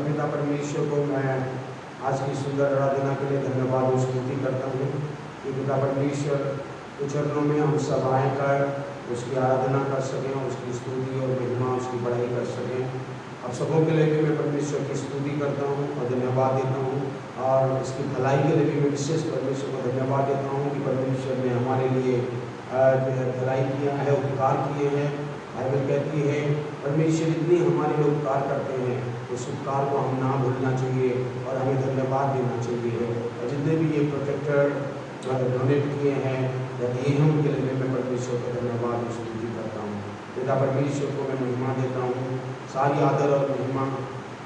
परमपिता परमेश्वर को मैं आज की सुंदर आराधना के लिए धन्यवाद और स्तुति करता हूँ कि पिता परमेश्वर के चरणों में हम सब आए कर उसकी आराधना कर सकें, उसकी स्तुति और महिमा उसकी बढ़ाई कर सकें। अब सबों के लिए भी मैं परमेश्वर की स्तुति करता हूँ और धन्यवाद देता हूँ, और इसकी भलाई के लिए भी मैं विशेष परमेश्वर को धन्यवाद देता हूँ कि परमेश्वर ने हमारे लिए भलाई किया है, उपकार किए हैं। बाइबल कहती है परमेश्वर इतनी हमारे लिए उपकार करते हैं, उस उपकार को हम ना भूलना चाहिए और हमें धन्यवाद देना चाहिए। और जितने भी ये प्रोटेक्टर डोनेट किए हैं या दिए हैं उनके लिए मैं परमेश्वर को धन्यवाद और स्तुति करता हूँ। पिता परमेश्वर को मैं महिमा देता हूँ। सारी आदर और महिमा,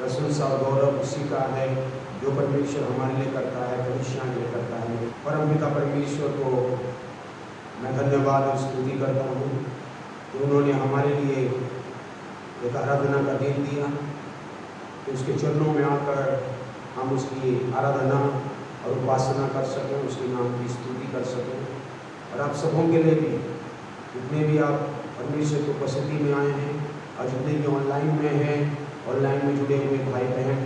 प्रशंसा और गौरव उसी का है जो परमेश्वर हमारे लिए करता है, कलीसिया के लिए करता है। परमपिता परमेश्वर को मैं धन्यवाद और स्तुति करता हूँ कि उन्होंने हमारे लिए एक आराधना का दिन दिया, कि उसके चरणों में आकर हम उसकी आराधना और उपासना कर सकें, उसके नाम की स्तुति कर सकें। और आप सबों के लिए भी, जितने भी आप परमेश्वर की उपस्थिति में आए हैं और जितने भी ऑनलाइन में हैं, ऑनलाइन में जुड़े हुए भाई बहन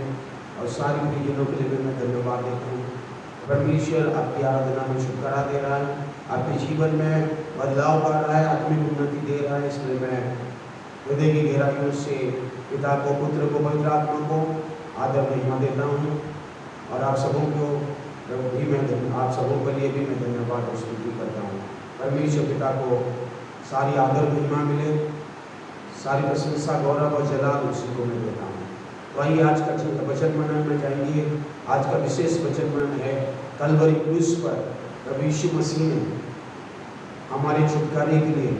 और सारे प्रियजनों के लिए भी मैं धन्यवाद देता हूँ। परमेश्वर आपकी आराधना में छुटकारा दे रहा है, आपके जीवन में बदलाव कर रहा है, आत्मिक उन्नति दे रहा है। इसलिए मैं हृदय की गहराइयों से पिता को, पुत्र को, पवित्र आत्मा को आदर महिमा देता हूँ। और आप सबों को भी मैं आप सबों के लिए भी मैं धन्यवाद और स्तुति करता हूँ। परमेश्वर पिता को सारी आदर महिमा मिले, सारी प्रशंसा, गौरव और जलाल उसी को मैं देता हूँ। तो आइए आज का वचन मनन में जाएंगे। आज का विशेष वचन मनन है कलवरी क्रूस पर प्रभु यीशु मसीह ने हमारे छुटकारे के लिए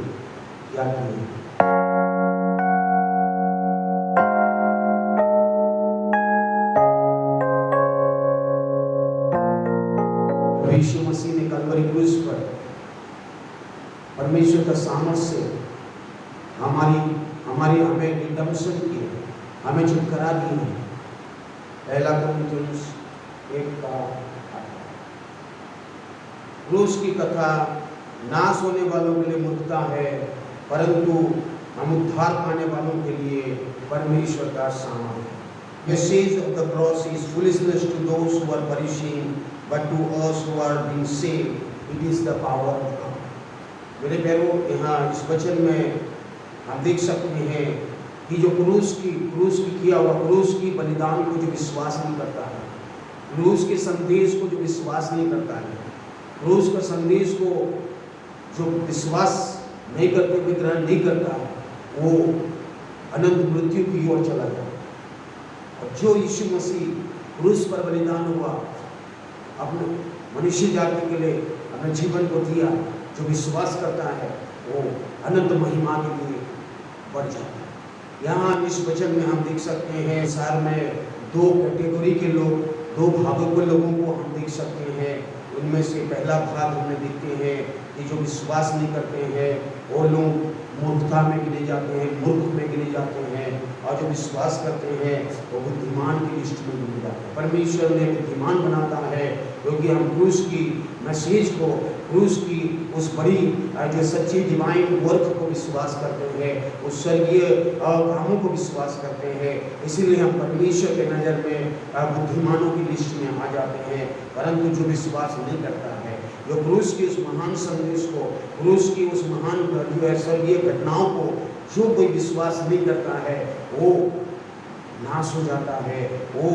क्या किया। प्रभु यीशु मसीह ने कलवरी क्रूस पर परमेश्वर का सामर्थ्य से हमें रिडेम्पशन की, हमें छुटकारा दी है। पहला कोरिन्थियंस 1:8। क्रूस की कथा नाश होने वालों के लिए मूर्खता है, परंतु हम उद्धार पाने वालों के लिए परमेश्वर का सामर्थ्य है। Message of the cross is foolishness to those who are perishing, but to us who are being saved, it is the power of God. मेरे प्यारों, यहाँ इस वचन में हम देख सकते हैं कि जो क्रूस की किया हुआ, क्रूस की बलिदान को जो विश्वास नहीं करता है, क्रूस के संदेश को जो विश्वास नहीं करता है, क्रूस का संदेश को जो विश्वास नहीं करते हुए ग्रहण नहीं करता है, वो अनंत मृत्यु की ओर चला जाए। और जो यीशु मसीह क्रूस पर बलिदान हुआ, अपने मनुष्य जाति के लिए अपने जीवन को दिया, जो विश्वास करता है वो अनंत महिमा के लिए बढ़ जाता है। यहाँ इस वचन में हम देख सकते हैं सार में दो कैटेगरी के लोग, दो भागों के लोगों को हम देख सकते हैं। उनमें से पहला भाग हमें देखते हैं कि जो विश्वास नहीं करते हैं वो लोग मूर्खता में गिने जाते हैं, मूर्ख में गिने जाते हैं, और जो विश्वास करते हैं वो बुद्धिमान की लिस्ट में गिने जाते हैं। परमेश्वर उन्हें बुद्धिमान बनाता है क्योंकि हम क्रूस की मैसेज को, क्रूस की उस बड़ी जो सच्ची डिवाइन वर्क को विश्वास करते हैं, उस स्वर्गीय कामों को विश्वास करते हैं। इसीलिए हम परमेश्वर के नज़र में बुद्धिमानों की लिस्ट में आ जाते हैं। परंतु जो विश्वास नहीं करता है, जो क्रूस के उस महान संदेश को, क्रूस की उस महान जो है स्वर्गीय घटनाओं को जो कोई विश्वास नहीं करता है, वो नाश हो जाता है, वो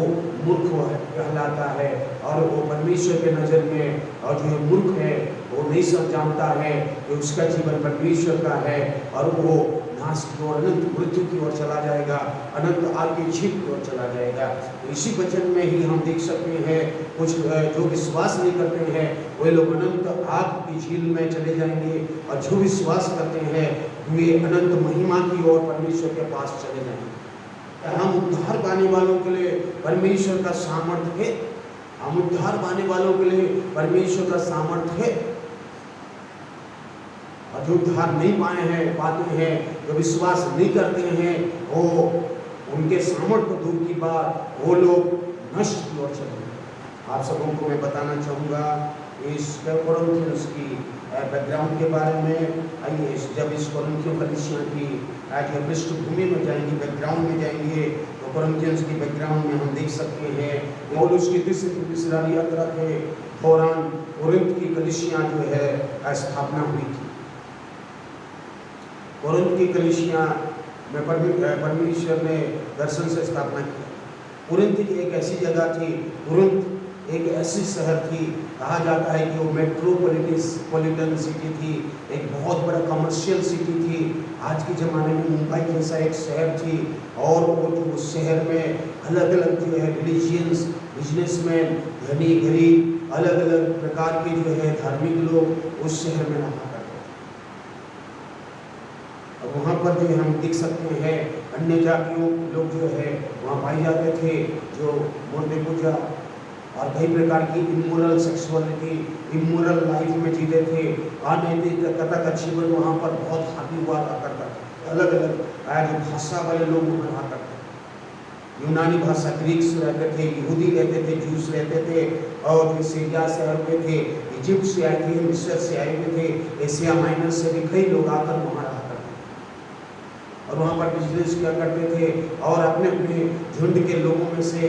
मूर्ख कहलाता है। और वो परमेश्वर के नज़र में और जो है मूर्ख है, वो नहीं सब जानता है कि उसका जीवन परमेश्वर का है, और वो नाश की ओर, अनंत मृत्यु की ओर चला जाएगा, अनंत आग की झील की ओर चला जाएगा। तो इसी वचन में ही हम देख सकते हैं कुछ जो विश्वास नहीं करते हैं वे लोग अनंत आग की झील में चले जाएंगे, और जो विश्वास करते हैं वे अनंत महिमा की ओर परमेश्वर के पास चले जाएंगे। हम उद्धार पाने वालों के लिए परमेश्वर का सामर्थ्य है, हम उद्धार पाने वालों के लिए परमेश्वर का सामर्थ्य है। और जो उद्धार नहीं पाते हैं, जो विश्वास नहीं करते हैं, वो उनके सामर्थ्य को दूर की बात, वो लोग नष्ट की ओर चले। आप सबों को मैं बताना चाहूँगा इस कोरिन्थियंस की बैकग्राउंड के बारे में। आइए जब इस कोरिन्थियों कलीसिया की पृष्ठभूमि में जाएंगे, बैकग्राउंड में जाएंगे, तो कोरिन्थियंस की बैकग्राउंड में हम देख सकते हैं पौलुस की तीसरी यात्रा के दौरान कोरिन्थ की कलीसिया जो है स्थापना हुई थी। कोरिन्थ की कलीसिया में परमेश्वर ने दर्शन से स्थापना की। कोरिन्थ एक ऐसी जगह थी, कोरिन्थ एक ऐसी शहर थी, कहा जाता है कि वो मेट्रोपॉलिटन सिटी थी, एक बहुत बड़ा कमर्शियल सिटी थी। आज के ज़माने में मुंबई जैसा एक शहर थी और वो जो उस शहर में अलग अलग जो है रिलीजियंस, बिजनेसमैन, धनी गरीब, अलग अलग प्रकार के जो है धार्मिक लोग उस शहर में रहा करते थे। और वहाँ पर जो हम देख सकते हैं अन्य जातियों लोग जो है वहाँ पाए जाते थे, जो मूर्ति पूजा और कई प्रकार की इमोरल सेक्सुअलिटी, इमोरल लाइफ में जीते थे। अनैतिकता का जीवन वहाँ पर बहुत हावी हुआ करता था। अलग अलग जो भाषा वाले लोग रहा करते थे, यूनानी भाषा, ग्रीक्स रहते थे, यहूदी रहते थे, जूस रहते थे, और जो सीरिया से आए हुए थे, इजिप्ट से आए थे, मिस्र से आए हुए थे, एशिया माइनर से भी कई लोग आकर वहाँ रहा करते थे और वहाँ पर बिजनेस किया करते थे और अपने अपने झुंड के लोगों में से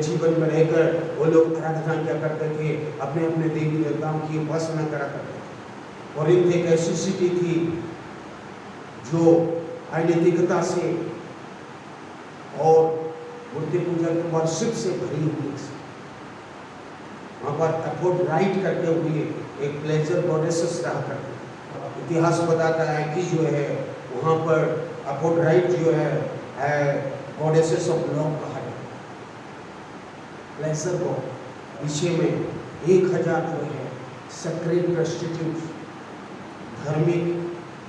जीवन में रहकर वो लोग आराधना किया करते थे, अपने अपने देवी देवताओं की उपासना करा करते थे। कोरिन्थ एक ऐसी सिटी थी जो अनैतिकता से और मूर्ति पूजा के वर्शिप से भरी हुई थी। वहाँ पर एफ्रोडाइट करके हुए एक प्लेजर गॉडेसेस रहा करते। इतिहास बताता है कि जो है वहाँ पर एफ्रोडाइट जो है गॉडेसेस ऑफ लव कहा जाता है, प्लेजर गॉड। पीछे में 1000 जो है सेक्रेड प्रोस्टिट्यूट, धार्मिक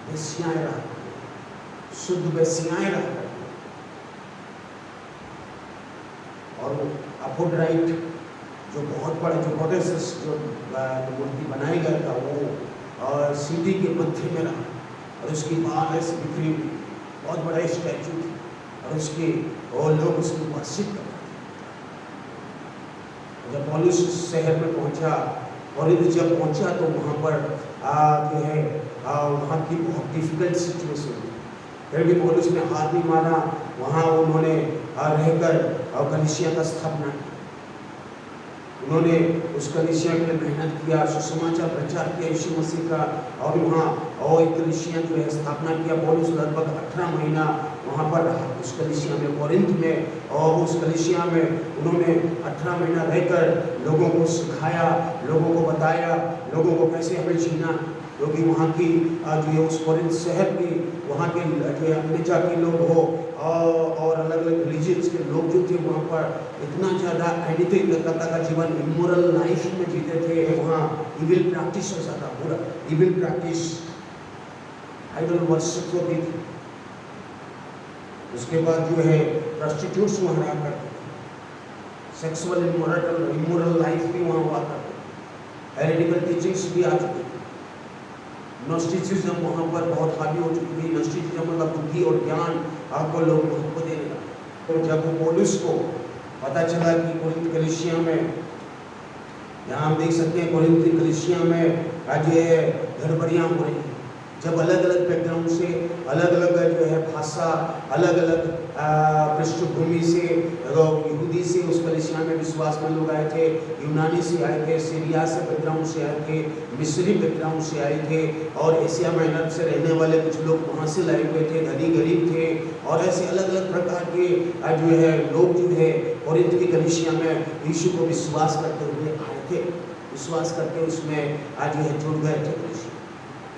वेश्याएं रहा, शुद्ध वेश्याएं रहा। और एफ्रोडाइट जो बहुत बड़ा जो गॉडेसेस जो मूर्ति बनाया गया था वो और सिटी के मध्य में रहा और उसकी बाहर से बिखरी हुई बहुत बड़ा स्टैचू थी और उसके और लोग उसको वर्शिप करते थे। जब पौलुस शहर में पहुंचा, कोरिन्थ जब पहुंचा तो वहाँ पर जो है वहाँ की बहुत डिफिकल्ट सिचुएशन थी। फिर भी पौलुस ने हाथ नहीं मारा, वहाँ उन्होंने रहकर कलीसिया का स्थापना की। उन्होंने उस कलीसिया के लिए मेहनत किया, सुसमाचार प्रचार किया यीशु मसीह का, और वहाँ और एक कलीसिया जो है स्थापना किया। पौलुस लगभग 18 महीना वहाँ पर रहा उस कलीसिया में, कोरिन्थ में, और उस कलीसिया में उन्होंने 18 महीना रहकर लोगों को सिखाया, लोगों को बताया, लोगों को कैसे हमें जीना, क्योंकि वहाँ की जो है उस कोरिन्थ शहर की वहाँ के जो है अन्य जाति लोग हो और अलग अलग रिलीजियंस के लोग जो थे वहाँ पर इतना ज़्यादा अनैतिकता का जीवन, इमोरल लाइफ में जीते थे। वहाँ इविल प्रैक्टिस हो जाता, पूरा इविल प्रैक्टिस, आइडल वर्शिप होती थी। उसके बाद जो है प्रोस्टिट्यूट्स वहाँ रहा करते थे, सेक्सुअल इमोरल लाइफ भी वहाँ हुआ करते थे, हेरेटिकल टीचिंग्स भी आ चुकी थी। नोस्टिसिज्म वहाँ पर बहुत हावी हो चुकी थी। नोस्टिसिज्म मतलब बुद्धि और ज्ञान आपको लोग महत्व देने लगे। तो जब पौलुस को पता चला कि कोरिन्थ कलीसिया में, यहाँ हम देख सकते हैं कोरिन्थ कलीसिया में आज ये गड़बड़ियाँ हो रही हैं, जब अलग अलग बैकग्राउंड से, अलग अलग जो है भाषा, अलग अलग पृष्ठभूमि से, यहूदी से उस कलीसिया में विश्वास में लोग आए थे, यूनानी से आए थे, सीरिया से बैकग्राउंड से आए थे, मिस्री बैकग्राउंड से आए थे, और एशिया माइनर से रहने वाले कुछ लोग वहाँ से लाए हुए थे, धनी गरीब थे, और ऐसे अलग अलग प्रकार के जो है लोग जो है कोरिन्थ की कलीसिया में यीशु को विश्वास करते हुए आए थे, विश्वास करके उसमें आज जो है जुड़ गए थे।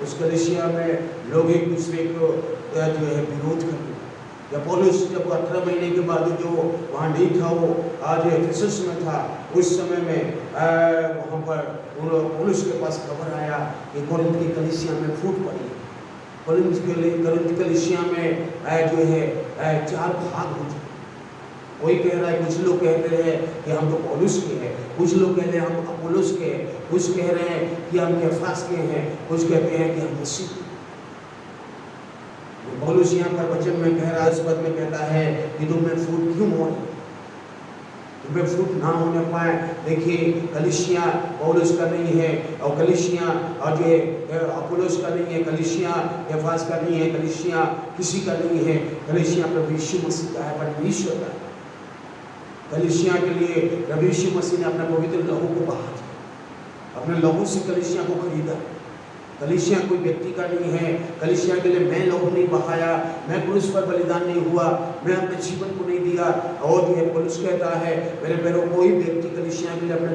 उस कलीसिया में लोग एक दूसरे को जो है विरोध करते। जब पौलुस जब 18 महीने के बाद जो वहाँ नहीं था, वो आज एफेसस में था, उस समय में वहाँ पर पौलुस के पास खबर आया कि कोरिन्थ की कलीसिया में फूट पड़ी है। कोरिन्थ कलीसिया में जो है 4 भाग हो चुके। कोई कह रहा है, कुछ लोग कहते हैं कि हम तो पौलुस के हैं, कुछ लोग कहते हैं हम अपोलोस के हैं, कुछ कह रहे हैं कि हम केफास के हैं, कुछ कहते हैं कि हम मसीह। पौलुस यहाँ पर वचन में कह रहा है, इस पद में कहता है कि तुम में फूट क्यों हो रही, तुम्हें फ्रूट ना होने पाए। देखिए कलीसिया पौलुस का नहीं है, और कलीसिया और जो है अपोलोस का नहीं है, कलीसिया केफास का नहीं है, कलीसिया किसी का नहीं है, कलीसिया प्रभु यीशु मसीह का है, परमेश्वर का है। कलीसिया के लिए प्रभु यीशु मसीह ने अपना पवित्र लहू को बहा दिया, अपने लहू से कलीसिया को खरीदा। कलीसिया कोई व्यक्ति का नहीं है। कलीसिया के लिए मैं लहू नहीं बहाया, मैं क्रूस पर बलिदान नहीं हुआ, मैं अपने जीवन को नहीं दिया। और जो है पौलुस कहता है मेरे पैरों कोई व्यक्ति कलीसिया के लिए अपना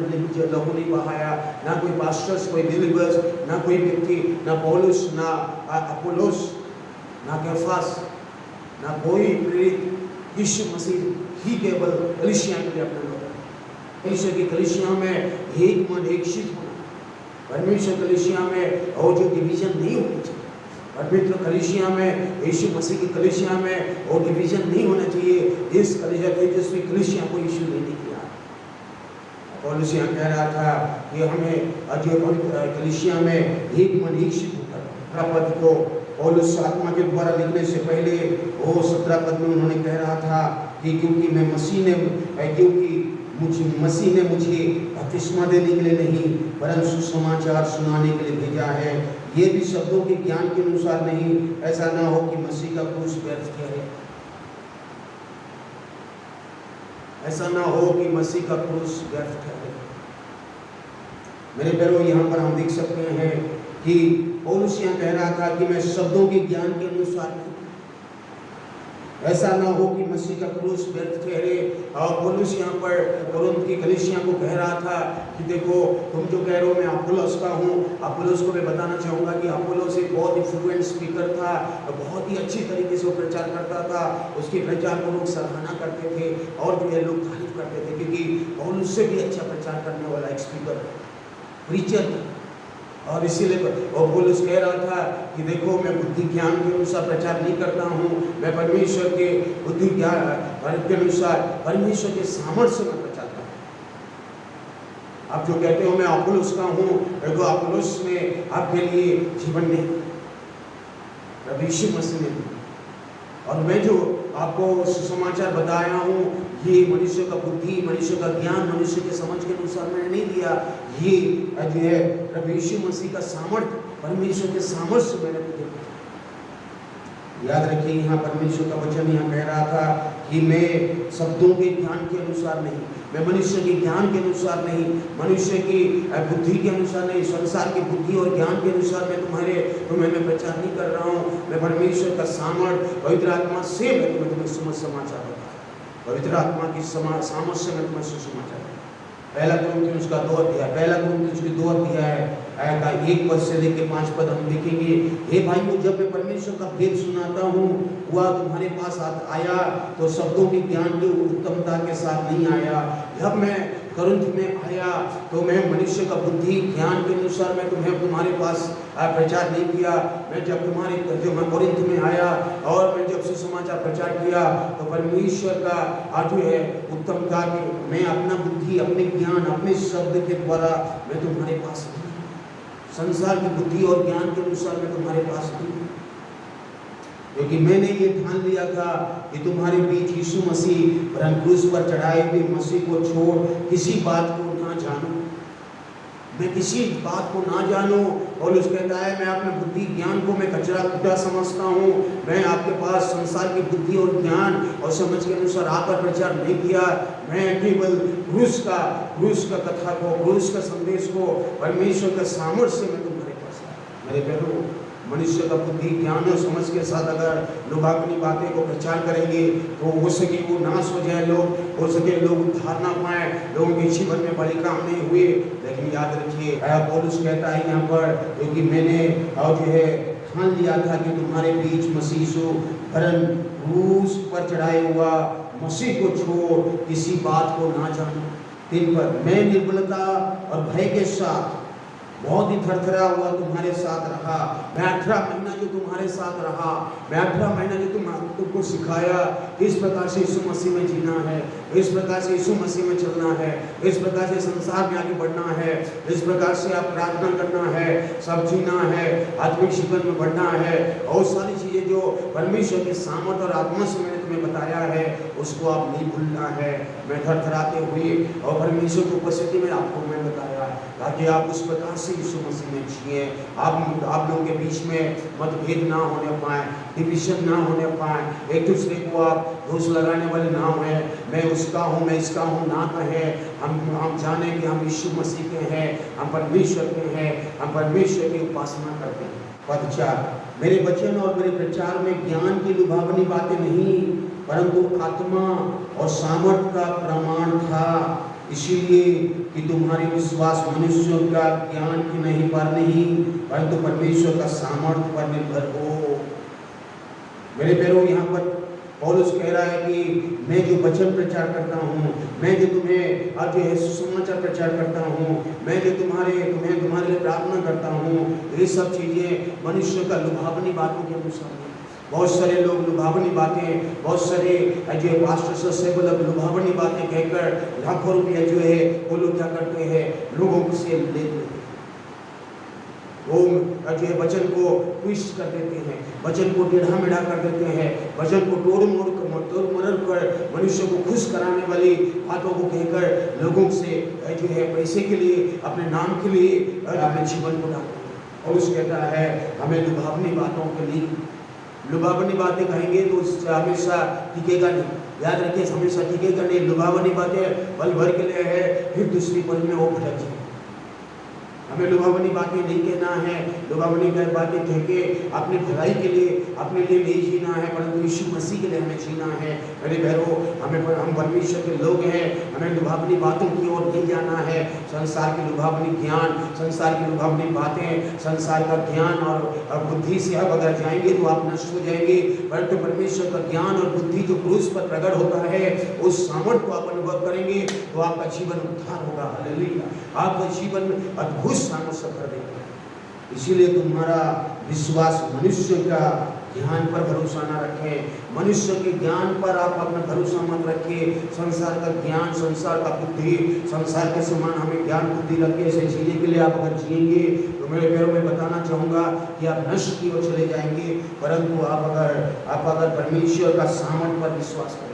लहू नहीं बहाया, ना कोई पास्टर्स, कोई बिलीवर्स, ना कोई व्यक्ति, ना पौलुस, ना अपोलोस, ना केफास, ना कोई प्रेरित, यीशु मसीह ही केवल कलीसिया के लिए अपना लहू। कलीसिया की कलीसिया में एक मन एक चित्त होना, परमेश्वर कलीसिया में और जो डिवीजन नहीं होनी चाहिए, पवित्र कलीसिया में, यीशु मसीह की कलीसिया में और डिवीजन नहीं होना चाहिए। इस कलीसिया तेजस्वी कलीसिया को यीशु ने नहीं किया। पौलुस यहाँ कह रहा था कि हमें जो कलीसिया में एक मन एक चित्त होकर, पद को पौलुस आत्मा के द्वारा लिखने से पहले वो 17 पद में उन्होंने कह रहा था कि क्योंकि मसीह ने मुझे बपतिस्मा देने के लिए नहीं परंतु सुसमाचार सुनाने के लिए भेजा है। ये भी शब्दों के ज्ञान के अनुसार नहीं, ऐसा ना हो कि मसीह का क्रूस व्यर्थ ठहरे। ऐसा ना हो कि मसीह का क्रूस व्यर्थ ठहरे। मेरे प्यारों, यहाँ पर हम देख सकते हैं कि पौलुस यहाँ कह रहा था कि मैं शब्दों के ज्ञान के अनुसार नहीं, ऐसा ना हो कि मसीह का क्रूस व्यर्थ ठहरे। और पौलुस यहाँ पर कोरिन्थ की कलीसिया को कह रहा था कि देखो तुम जो कह रहे हो मैं अपोलोस का हूँ। अपोलोस को मैं बताना चाहूँगा कि अपोलोस एक बहुत ही फ्लुएंट स्पीकर था, बहुत ही अच्छी तरीके से वो प्रचार करता था। उसके प्रचार को लोग सराहना करते थे और जो है लोग तारीफ करते थे, क्योंकि पौलुस से भी अच्छा प्रचार करने वाला एक स्पीकर, प्रीचर था। और इसीलिए पौलुस कह रहा था कि देखो मैं बुद्धि ज्ञान के अनुसार प्रचार नहीं करता हूँ, मैं परमेश्वर के बुद्धि ज्ञान के अनुसार, परमेश्वर के सामर्थ्य से मैं प्रचार करता हूँ। आप जो कहते हो मैं अपोलोस का हूँ, देखो अपोलोस ने आपके लिए जीवन नहीं, प्रभु यीशु मसीह ने। और मैं जो आपको सुसमाचार बताया हूँ ये मनुष्य का बुद्धि, मनुष्य का ज्ञान, मनुष्य के समझ के अनुसार मैंने नहीं दिया। ये जो है प्रभु यीशु मसीह का सामर्थ्य, परमेश्वर के सामर्थ्य से मैंने तुझे दिया। याद रखिए यहाँ परमेश्वर का वचन यहाँ कह रहा था कि मैं शब्दों के ज्ञान के अनुसार नहीं, मैं मनुष्य के ज्ञान के अनुसार नहीं, मनुष्य की बुद्धि के अनुसार नहीं, संसार की बुद्धि और ज्ञान के अनुसार मैं तुम्हें प्रचार नहीं कर रहा हूँ। मैं परमेश्वर का सामर्थ्य, पवित्र आत्मा से मैं तुम्हें समाचार बताया, पवित्र आत्मा की सामर्थ्य से मैं तुम्हें सुसमाचार। पहला कुरिन्थियों का 2 अध्याय, पहला कुरिन्थियों के 2 अध्याय का 1 पद से लेकर 5 पद हम देखेंगे। हे भाइयों, जब मैं परमेश्वर का भेद सुनाता हूँ, वह तुम्हारे पास आया तो शब्दों के ज्ञान की उत्तमता के साथ नहीं आया। जब मैं कुरिन्थ में आया तो मैं मनुष्य का बुद्धि ज्ञान के अनुसार मैं तुम्हारे पास प्रचार नहीं किया। जब मैं कुरिन्थ में आया और मैं जब सुसमाचार प्रचार किया तो परमेश्वर का जो है उत्तमता की मैं अपना बुद्धि, अपने ज्ञान, अपने शब्द के द्वारा मैं तुम्हारे पास नहीं, संसार की बुद्धि और ज्ञान के अनुसार मैं तुम्हारे पास नहीं, क्योंकि मैंने ये ठान लिया था कि तुम्हारे बीच यीशु मसीह क्रूस पर चढ़ाए हुए मसीह को छोड़ किसी बात को ना जानूं, मैं किसी बात को ना जानूं। और उस कहता है मैं अपने बुद्धि ज्ञान को मैं कचरा कुटा समझता हूँ। मैं आपके पास संसार की बुद्धि और ज्ञान और समझ के अनुसार आकर प्रचार नहीं किया। मैं केवल क्रूस का कथा को, क्रूस का संदेश को, परमेश्वर का सामर्थ्य से मैं तुम्हारे पास आया। मेरे प्यारों, मनुष्य का बुद्धि ज्ञान और समझ के साथ अगर लोग अपनी बातें को प्रचार करेंगे तो हो सके वो नाश हो जाए, लोग हो सके लोग उद्धार ना पाए, लोगों के जीवन में बड़े काम नहीं हुए। लेकिन याद रखिए पौलुस कहता है यहाँ पर, क्योंकि मैंने और जो है ठान लिया था कि तुम्हारे बीच मसीह सो वरन क्रूस पर चढ़ाए हुआ मसीह को छोड़ किसी बात को ना जानो। 3 पर मैं निर्बलता और भय के साथ बहुत ही थरथरा हुआ तुम्हारे साथ रहा। मैं 18 महीना जो तुम्हारे साथ रहा, मैं 18 महीना जो तुमको सिखाया इस प्रकार से यीशु मसीह में जीना है, इस प्रकार से यीशु मसीह में चलना है, इस प्रकार से संसार में आगे बढ़ना है, इस प्रकार से आप प्रार्थना करना है, सब जीना है, आत्मिक जीवन में बढ़ना है। और सारी चीज़ें जो परमेश्वर के सामर्थ और आत्मा से मैंने तुम्हें बताया है उसको आप नहीं भूलना है। मैं थरथराते हुए और परमेश्वर की उपस्थिति में आपको मैं बताया ताकि आप उस प्रकार से यीशु मसीह में जिए। आप लोगों के बीच में मतभेद ना होने पाए, डिविजन ना होने पाए, एक दूसरे को आप दोष लगाने वाले ना हुए, मैं उसका हूँ मैं इसका हूँ ना कहे। हम जाने कि हम यीशु मसीह के हैं, हम परमेश्वर के हैं, हम परमेश्वर की उपासना करते हैं। पद 4, मेरे वचन और मेरे प्रचार में ज्ञान की लुभावनी बातें नहीं परंतु आत्मा और सामर्थ का प्रमाण था, इसीलिए कि तुम्हारी विश्वास मनुष्यों का ज्ञान की नहीं पर नहीं परंतु परमेश्वर का सामर्थ पर निर्भर हो। मेरे प्यारों, यहाँ पर पौलुस कह रहा है कि मैं जो वचन प्रचार करता हूँ, मैं जो तुम्हें आज जो है सुसमाचार प्रचार करता हूँ, मैं जो तुम्हारे लिए प्रार्थना करता हूँ, ये सब चीज़ें मनुष्य का लुभावनी बातों के अनुसार। बहुत सारे लोग लुभावनी बातें, बहुत सारे जो पास्टर से मतलब लुभावनी बातें कहकर लाखों रुपया जो है वो लोग क्या करते हैं, लोगों से लेते हैं। वो जो है वचन को ट्विस्ट कर देते हैं, वचन को टेढ़ा मेढ़ा कर देते हैं, वचन को तोड़ मरोड़ कर मनुष्य को खुश कराने वाली बातों को कहकर लोगों से जो है पैसे के लिए, अपने नाम के लिए अपने जीवन को डालते हैं। और उस कहता है हमें लुभावनी बातों के लिए, लुभावनी बातें कहेंगे तो हमेशा टिकेगा नहीं। याद रखिए, हमेशा टिकेगा नहीं। लुभावनी बातें पल भर के लिए है, फिर दूसरी पल में वो भटक जाए। हमें लुभावनी बातें नहीं कहना है, लुभावनी बातें कह के अपनी भलाई के लिए, अपने लिए नहीं जीना है परंतु यीशु मसीह के लिए हमें जीना है। मेरे बहनों, हम परमेश्वर के लोग हैं, हमें लुभावनी बातों की ओर नहीं जाना है। संसार की लुभावनी ज्ञान, संसार की लुभावनी बातें, संसार का ज्ञान और बुद्धि से आप अगर जाएंगे तो आप नष्ट हो जाएंगे। परंतु परमेश्वर का ज्ञान और बुद्धि जो क्रूस पर प्रकट होता है, उस सामर्थ को आप अनुभव करेंगे तो आपका जीवन उद्धार होगा। हालेलुया! आपका जीवन अद्भुत सामर्थ्य कर देगा। इसीलिए तुम्हारा विश्वास मनुष्य का ज्ञान पर भरोसा ना रखें, मनुष्य के ज्ञान पर आप अपना भरोसा मत रखिए। संसार का ज्ञान, संसार का बुद्धि, संसार के समान हमें ज्ञान बुद्धि रखे ऐसे जीने के लिए आप अगर जिएंगे तो मेरे पैरों में बताना चाहूँगा कि आप नष्ट की ओर चले जाएंगे। परंतु आप अगर परमेश्वर का सामर्थ पर विश्वास करें,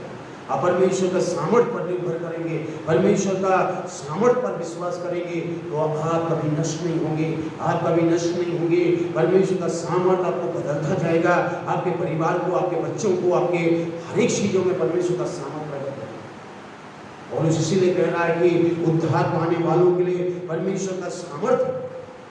आप परमेश्वर का सामर्थ पर निर्भर करेंगे, परमेश्वर का सामर्थ पर विश्वास करेंगे तो आप कभी नष्ट नहीं होंगे, आप कभी नष्ट नहीं होंगे। परमेश्वर का सामर्थ आपको बदलता जाएगा, आपके परिवार को, आपके बच्चों को, आपके हर एक चीजों में परमेश्वर का सामर्थ प्रकट करेगा। और इसीलिए कह रहा है कि उद्धार पाने वालों के लिए परमेश्वर का सामर्थ।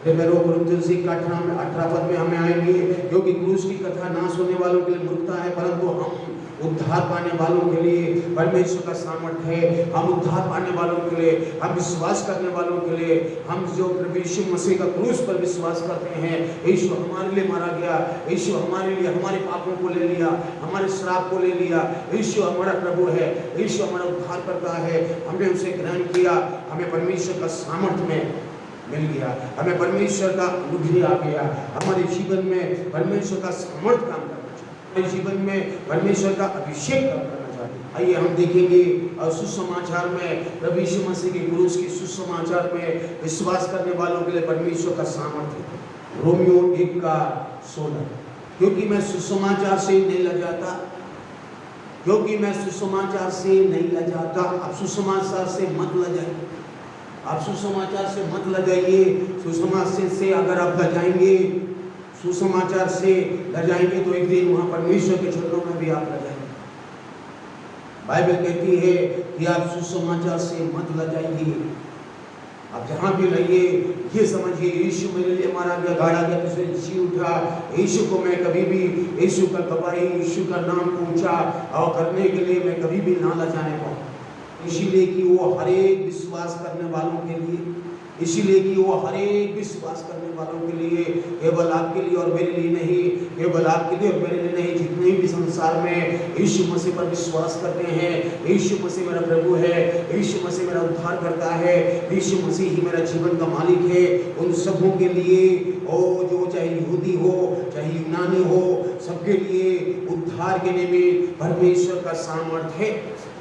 तुलसी का 18 पद में हमें आएंगे, क्योंकि क्रूस की कथा ना सुनने वालों के लिए मूर्खता है परंतु हम उद्धार पाने वालों के लिए परमेश्वर का सामर्थ्य है। हम उद्धार पाने वालों के लिए, हम विश्वास करने वालों के लिए, हम जो यीशु मसीह का क्रूस पर विश्वास करते हैं, यीशु हमारे लिए मारा गया, यीशु हमारे लिए हमारे पापों को ले लिया, हमारे श्राप को ले लिया, यीशु हमारा प्रभु है, यीशु हमारा उद्धार करता है। हमने उसे ग्रहण किया, हमें परमेश्वर का सामर्थ्य में मिल गया, हमें परमेश्वर का अनुग्रह आ गया, हमारे जीवन में परमेश्वर का सामर्थ्य काम करना चाहिए, जीवन में परमेश्वर का अभिषेक करना चाहिए। आइए हम देखेंगे सुसमाचार में प्रभु यीशु मसीह के क्रूस के सुसमाचार में विश्वास करने वालों के लिए परमेश्वर का सामर्थ्य। रोमियो 1:16, क्योंकि मैं सुसमाचार से नहीं लजाता, क्योंकि मैं सुसमाचार से नहीं लजाता। आप सुसमाचार से मत लजाइए, आप सुसमाचार से मत लजाइए। सुसमाचार से अगर आप लजाएंगे, सुसमाचार से लजाएंगे तो एक दिन वहाँ परमेश्वर के चरणों में भी आप लजाएंगे। बाइबल कहती है कि आप सुसमाचार से मत लजाइए। आप जहाँ भी रहिए ये समझिए, यीशु मेरे लिए मारा गया, गाड़ा गया, दूसरे जी उठा। यीशु को मैं कभी भी, यीशु का गवाही, यीशु का नाम को ऊंचा और करने के लिए मैं कभी भी ना लजाने पाऊँ। इसीलिए कि वो हर एक विश्वास करने वालों के लिए, इसीलिए कि वो हर एक विश्वास करने वालों के लिए, केवल आपके लिए और मेरे लिए नहीं, केवल आपके लिए और मेरे लिए नहीं, जितने भी संसार में यीशु मसीह पर विश्वास करते हैं, यीशु मसीह मेरा प्रभु है, यीशु मसीह मेरा उद्धार करता है, यीशु मसीह ही मेरा जीवन का मालिक है, उन सबों के लिए, ओ जो चाहे यहूदी हो चाहे यूनानी हो, सबके लिए उद्धार के लिए परमेश्वर का सामर्थ्य है,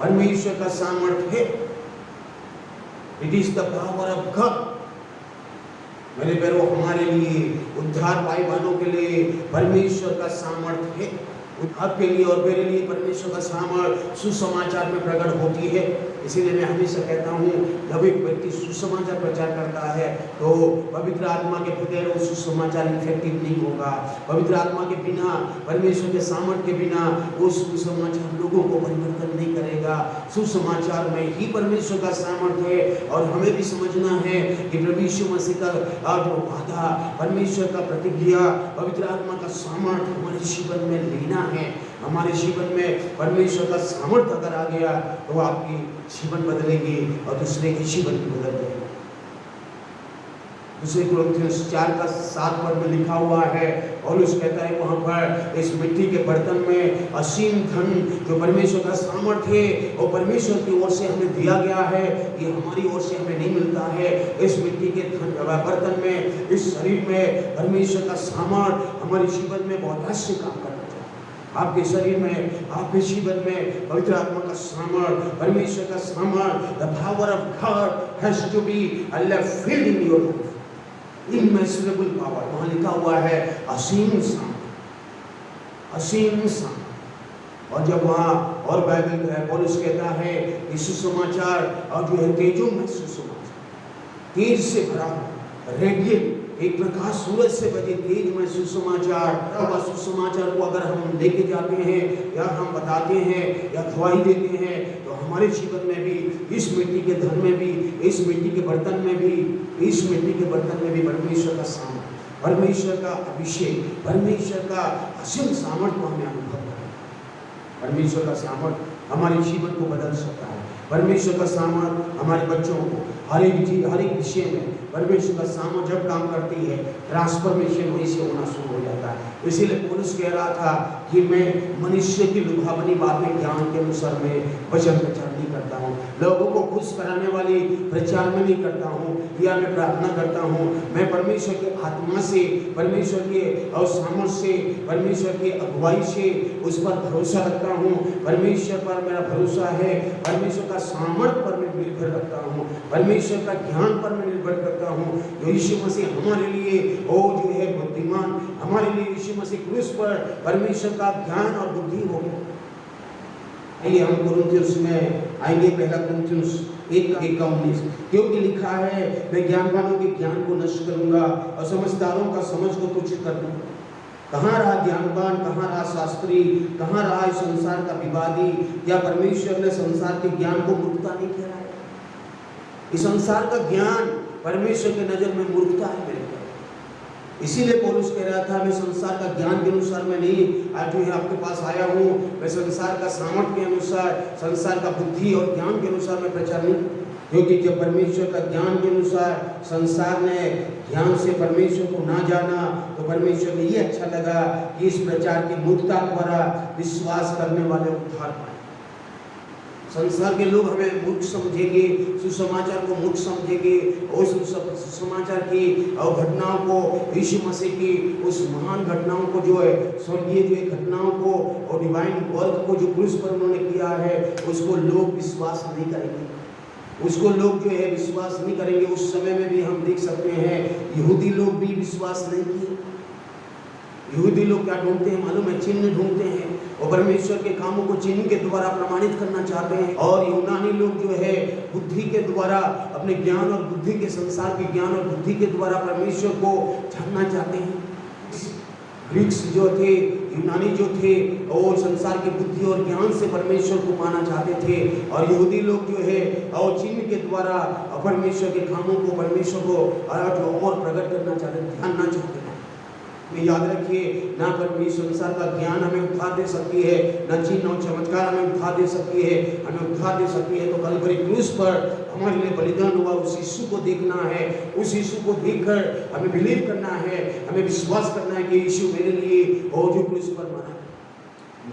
परमेश्वर का सामर्थ्य है। It is the power of God. मेरे प्यारों, हमारे लिए उद्धार पाए वालों के लिए परमेश्वर का सामर्थ्य है। आपके लिए और मेरे लिए परमेश्वर का सामर्थ्य सुसमाचार में प्रकट होती है। इसीलिए मैं हमेशा कहता हूँ, जब एक व्यक्ति सुसमाचार प्रचार करता है तो पवित्र आत्मा के बगैर वो सुसमाचार इफेक्टिव नहीं होगा। पवित्र आत्मा के बिना, परमेश्वर के सामर्थ्य के बिना वो सुसमाचार लोगों को परिवर्तन नहीं करेगा। सुसमाचार में ही परमेश्वर का सामर्थ्य है और हमें भी समझना है कि प्रभु यीशु मसीह का जो वादा, परमेश्वर का प्रतिज्ञा, पवित्र आत्मा का सामर्थ्य हमारे जीवन में लेना है। हमारे जीवन में परमेश्वर का सामर्थ्य अगर आ गया तो आपकी जीवन बदलेगी और दूसरे के जीवन भी बदल जाएगी। दूसरे कोरिन्थियंस 4:7 में लिखा हुआ है, पौलुस कहता है वहां पर, इस मिट्टी के बर्तन में असीम धन जो परमेश्वर का सामर्थ्य है और परमेश्वर की ओर से हमें दिया गया है, ये हमारी ओर से हमें नहीं मिलता है। इस मिट्टी के बर्तन में, इस शरीर में परमेश्वर का सामर्थ्य हमारे जीवन में बहुत अच्छे काम करता है। आपके शरीर में, आपके जीवन में पवित्र आत्मा का सामर्थ्य, परमेश्वर का सामर्थ्य, the power of God has to be filled in your life. Immeasurable power, वहाँ लिखा हुआ है असीम सामर्थ्य, असीम सामर्थ्य। और जब वहाँ और बाइबल पौलुस कहता है कि सुसमाचार और जो है तेजोमय सुसमाचार, तेज से भरा हुआ, रेडिएंट, एक प्रकाश सूरज से बजे तेज में सुसमाचार, और सुसमाचार को अगर हम लेके जाते हैं या हम बताते हैं या गवाही देते हैं तो हमारे जीवन में भी, इस मिट्टी के धन में भी, इस मिट्टी के बर्तन में भी, इस मिट्टी के बर्तन में भी परमेश्वर का सामर्थ्य, परमेश्वर का अभिषेक, परमेश्वर का असीम सामर्थ्य को हमें अनुभव करें। परमेश्वर का सामर्थ्य हमारे जीवन को बदल सकता है। परमेश्वर का सामर्थ्य हमारे बच्चों को हर एक चीज, हर एक विषय में परमेश्वर का सामर्थ्य जब काम करती है, ट्रांसफॉर्मेशन वहीं से होना शुरू हो जाता है। इसीलिए पौलुस कह रहा था कि मैं मनुष्य की लुभावनी बातें ज्ञान के अनुसार मैं वचन प्रचार नहीं करता हूँ, लोगों को खुश कराने वाली प्रचार में नहीं करता हूँ, या मैं प्रार्थना करता हूँ। मैं परमेश्वर के आत्मा से, परमेश्वर के और सामर्थ्य से, परमेश्वर की अगुवाई से उस पर भरोसा रखता हूँ। परमेश्वर पर मेरा भरोसा है, परमेश्वर का सामर्थ्य पर मैं निर्भर रखता हूँ, परमेश्वर का ज्ञान पर मैं निर्भर करता हूँ। जो यीशु मसीह हमारे लिए वो जो है बुद्धिमान, हमारे लिए यीशु मसीह क्रूस पर परमेश्वर का ज्ञान और बुद्धि हो गया। आइए हम कोरिन्थियंस में आएंगे, पहला कोरिन्थियंस 1:19, क्योंकि लिखा है मैं ज्ञानवानों के ज्ञान को नष्ट करूंगा और समझदारों का समझ को तुच्छ कर दूंगा। कहाँ रहा ज्ञानवान, कहाँ रहा शास्त्री, कहाँ रहा इस संसार का विवादी? क्या परमेश्वर ने संसार के ज्ञान को मूर्खता नहीं ठहराया? इस संसार का ज्ञान परमेश्वर के नजर में मूर्खता है मेरे को। इसीलिए पौलुस कह रहा था मैं संसार का ज्ञान के अनुसार मैं नहीं आज जो है आपके पास आया हूँ, मैं संसार का सामर्थ्य के अनुसार, संसार का बुद्धि और ज्ञान के अनुसार मैं प्रचार नहीं, क्योंकि जब परमेश्वर का ज्ञान के अनुसार संसार ने ज्ञान से परमेश्वर को ना जाना तो परमेश्वर ने ये अच्छा लगा कि इस प्रचार की मूर्खता द्वारा विश्वास करने वाले उद्धार पाए। संसार के लोग हमें मूर्ख समझेंगे, सुसमाचार को मूर्ख समझेंगे, और सुसमाचार की और घटनाओं को, यीशु मसीह की उस महान घटनाओं को जो है, स्वर्गीय जो है घटनाओं को और डिवाइन वर्क को जो क्रूस पर उन्होंने किया है, उसको लोग विश्वास नहीं करेंगे, उसको लोग जो है विश्वास नहीं करेंगे। उस समय में भी हम देख सकते हैं यहूदी लोग भी विश्वास नहीं किए। यहूदी लोग क्या ढूंढते हैं मालूम है? चिन्ह ढूंढते हैं और परमेश्वर के कामों को चिन्ह के द्वारा प्रमाणित करना चाहते हैं। और यूनानी लोग जो है बुद्धि के द्वारा, अपने ज्ञान और बुद्धि के, संसार के ज्ञान और बुद्धि के द्वारा परमेश्वर को जानना चाहते हैं। ग्रीक्स जो थे, यूनानी जो थे, और संसार की बुद्धि और ज्ञान से परमेश्वर को माना चाहते थे, और यहूदी लोग जो है और चिन्ह के द्वारा परमेश्वर के कामों को, परमेश्वर को और प्रकट करना चाहते, जानना चाहते हैं। याद रखिए, ना परमेश्वर संसार का ज्ञान हमें उद्धार दे सकती है, ना चिन्ह और चमत्कार हमें उद्धार दे सकती है। हमें उद्धार दे सकती है तो कलवरी क्रूस पर हमारे लिए बलिदान हुआ, उस यीशु को देखना है, उस यीशु को देखकर हमें बिलीव करना है, हमें विश्वास करना है कि यीशु मेरे लिए और जो क्रूस पर मरा,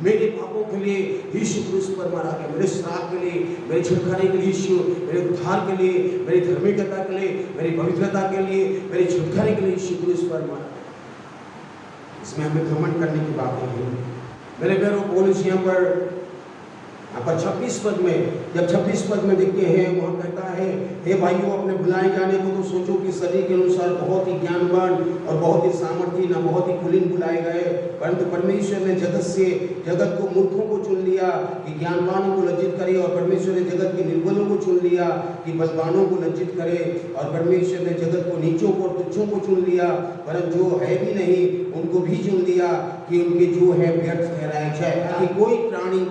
मेरे पापों के लिए यीशु क्रूस पर मारा गया, मेरे श्राप के लिए, मेरे छुटकारे के लिए यीशु, मेरे उद्धार के लिए, मेरी धार्मिकता के लिए, मेरी पवित्रता के लिए, मेरे छुटकारे के लिए यीशु क्रूस पर मारा। इसमें हमें घमंड करने की बात नहीं है। मेरे प्यारों, पौलुस यहाँ पर यहाँ पर 26 पद में, जब 26 पद में देखते हैं, वहाँ कहता है, हे भाइयों, अपने बुलाए जाने को तो सोचो कि शरीर के अनुसार बहुत ही ज्ञानवान और बहुत ही सामर्थी, न बहुत ही कुलीन बुलाए गए, परंतु परमेश्वर ने जगत को मूर्खों को चुन लिया कि ज्ञानवानों को लज्जित करे, और परमेश्वर ने जगत के निर्बलों को चुन लिया कि बलवानों को लज्जित करे, और परमेश्वर ने जगत को नीचों को और तुच्छों को चुन लिया, परंतु जो है भी नहीं उनको भी चुन लिया कि उनके जो है व्यर्थ ठहराया जाए, ताकि कोई प्राणी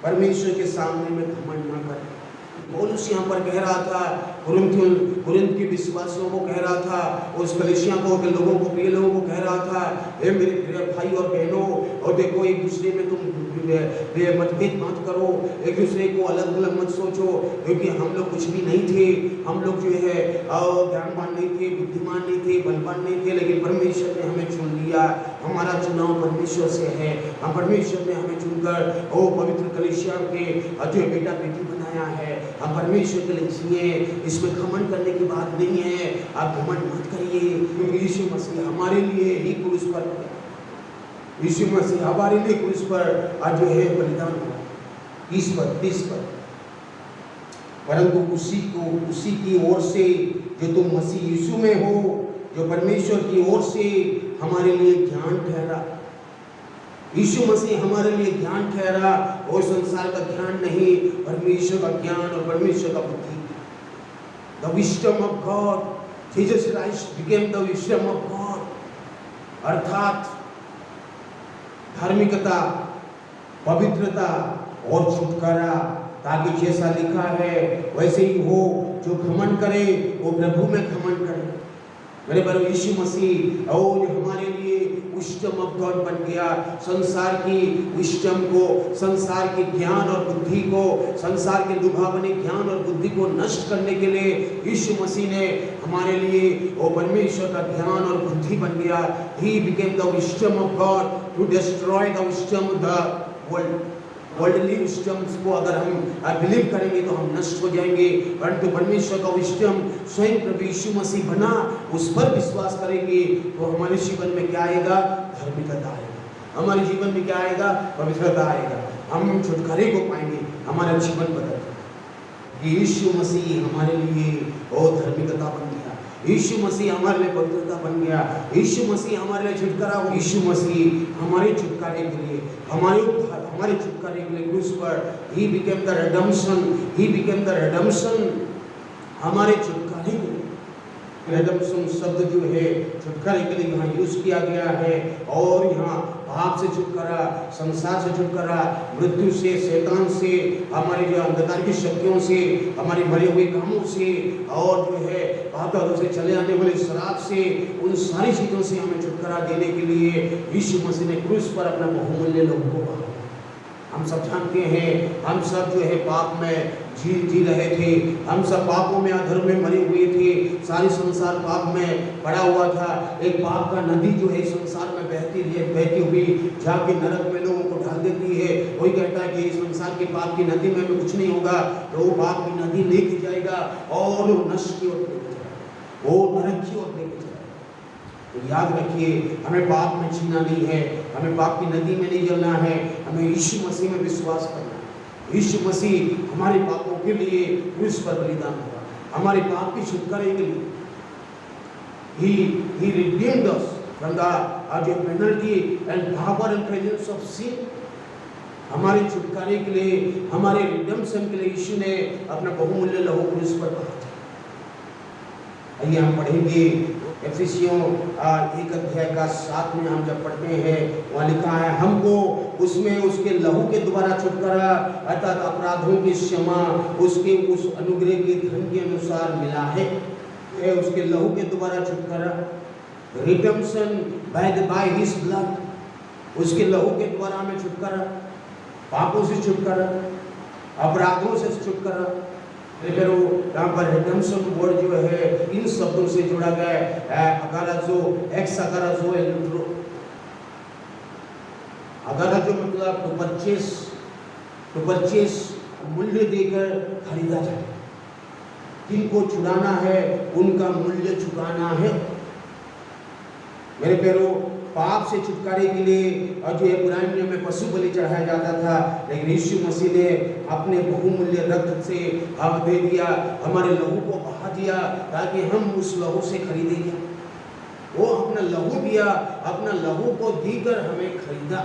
परमेश्वर के सामने में घमंड न करे। पौलुस यहाँ पर कह रहा था, कुरिन्थ के विश्वासियों को कह रहा था, उस कलीसिया को के लोगों को, प्रिय लोगों को कह रहा था, हे मेरे प्रिय भाई और बहनों, और देखो एक दूसरे में तुम मतभेद मत करो, एक दूसरे को अलग अलग मत सोचो, क्योंकि हम लोग कुछ भी नहीं थे, हम लोग जो है ज्ञानवान नहीं थे, बुद्धिमान नहीं थे, बलवान नहीं थे, लेकिन परमेश्वर ने हमें चुन लिया। हमारा चुनाव परमेश्वर से है। हम परमेश्वर ने हमें चुनकर ओ पवित्र कलीसिया के जो बेटा बेटी बनाया है। हम परमेश्वर के लिए जिए, इसमें घमंड करने की बात नहीं है। आप घमंड मत करिए, क्योंकि यीशु मसीह हमारे लिए ही क्रूस पर, यीशु मसीह हमारे लिए क्रूस पर आज जो है बलिदान हुआ। 30 पद, परंतु उसी की ओर से जो तुम मसीह यीशु में हो, जो परमेश्वर की ओर से हमारे लिए ज्ञान ठहरा। यीशु मसीह हमारे लिए ज्ञान ठहरा, और संसार का ज्ञान नहीं, परमेश्वर का ज्ञान और परमेश्वर का बुद्धि। The wisdom of God, Jesus Christ became the wisdom of God, अर्थात धार्मिकता, पवित्रता और छुटकारा, ताकि जैसा लिखा है वैसे ही हो, जो घमंड करे वो प्रभु में घमंड करे। मेरे पर यीशु मसीह और हमारे लिए विस्डम ऑफ गॉड बन गया। संसार की विस्डम को, संसार के ज्ञान और बुद्धि को, संसार के लुभावने ज्ञान और बुद्धि को नष्ट करने के लिए यीशु मसीह ने हमारे लिए वो परमेश्वर का ज्ञान और बुद्धि बन गया। He became the wisdom of God to destroy the wisdom of the world. Worldly wisdoms को अगर हम बिलीव करेंगे तो हम नष्ट हो जाएंगे, परंतु परमेश्वर का विस्डम स्वयं प्रभु यीशु मसीह बना, उस पर विश्वास करेंगे तो हमारे जीवन में क्या आएगा? धार्मिकता आएगा। हमारे जीवन में क्या आएगा? पवित्रता आएगा। हम छुटकारे को पाएंगे, हमारा जीवन बदलेगा। यीशु मसीह हमारे लिए और धार्मिकता बन गया, यीशु मसीह हमारे लिए पवित्रता बन गया, यीशु मसीह हमारे लिए छुटकारा हो। यीशु मसीह हमारे छुटकारे के लिए, हमारे छुटकारे के लिए क्रूस पर He became the redemption, He became the redemption, हमारे छुटकारे के लिए। रेडम्पशन शब्द जो है छुटकारे के लिए यहाँ यूज किया गया है, और यहाँ पाप से छुटकारा, संसार से छुटकारा, मृत्यु से, शैतान से, हमारे जो अंधकार की शक्तियों से, हमारे मरे हुए कामों से, और जो है पापों से चले आने वाले शराब से, उन सारी चीजों से हमें छुटकारा देने के लिए यीशु मसीह ने क्रूस पर अपना बहुमूल्य लोगों को बांधा। हम सब जानते हैं, हम सब जो है पाप में जी रहे थे, हम सब पापों में, अधर्म में मरे हुए थे, सारी संसार पाप में पड़ा हुआ था। एक पाप का नदी जो है संसार में बहती हुई जाके नरक में लोगों को डाल देती है। कोई कहता है कि संसार के पाप की नदी में कुछ नहीं होगा, तो वो पाप की नदी लेके जाएगा और नष्ट की ओर लेके जाएगा, वो नरक की ओर लेके जाएगा। तो याद रखिए, हमें पाप में जीना नहीं है, हमें पाप की नदी में नहीं जलना है, हमें यीशु मसीह में विश्वास करना है। यीशु मसीह हमारे पापों के लिए क्रूस पर बलिदान हुआ, हमारे पाप की छुटकारे के लिए। He redeemed us from the penalty and power and presence of sin. हमारे छुटकारे के लिए, हमारे रिडेम्पशन के लिए यीशु ने अपना बहुमूल्य लहू क्रूस पर बहा। आइए हम पढ़ेंगे एफिसियों 1 अध्याय का 7 में हम जब पढ़ते हैं, वहाँ लिखा है, हमको उसमें उसके लहू के द्वारा छुटकारा अर्थात अपराधों की क्षमा उसके उस अनुग्रह के धन के अनुसार मिला है। उसके लहू के द्वारा छुटकारा, रिडेम्पशन बाय हिज ब्लड, उसके लहू के द्वारा हमें छुटकारा, पापों से छुटकारा, अपराधों से छुटकारा। फिर वो यहाँ पर रिडेम्पशन वर्ड जो है इन शब्दों से जुड़ा गया है, अगाराजो, एक्स अगाराजो एलुट्रो। अगाराजो मतलब टू परचेस, मूल्य देकर खरीदा जाए। जिनको छुड़ाना है उनका मूल्य चुकाना है। मेरे प्यारो, पाप से छुटकारे के लिए और जो है पुराने नियम में पशु बलि चढ़ाया जाता था, लेकिन यीशु मसीह ने अपने बहुमूल्य रक्त से हक दे दिया, हमारे लहू को बहा दिया ताकि हम उस लहू से खरीदे जाए। वो अपना लहू दिया, अपना लहू को देकर हमें खरीदा।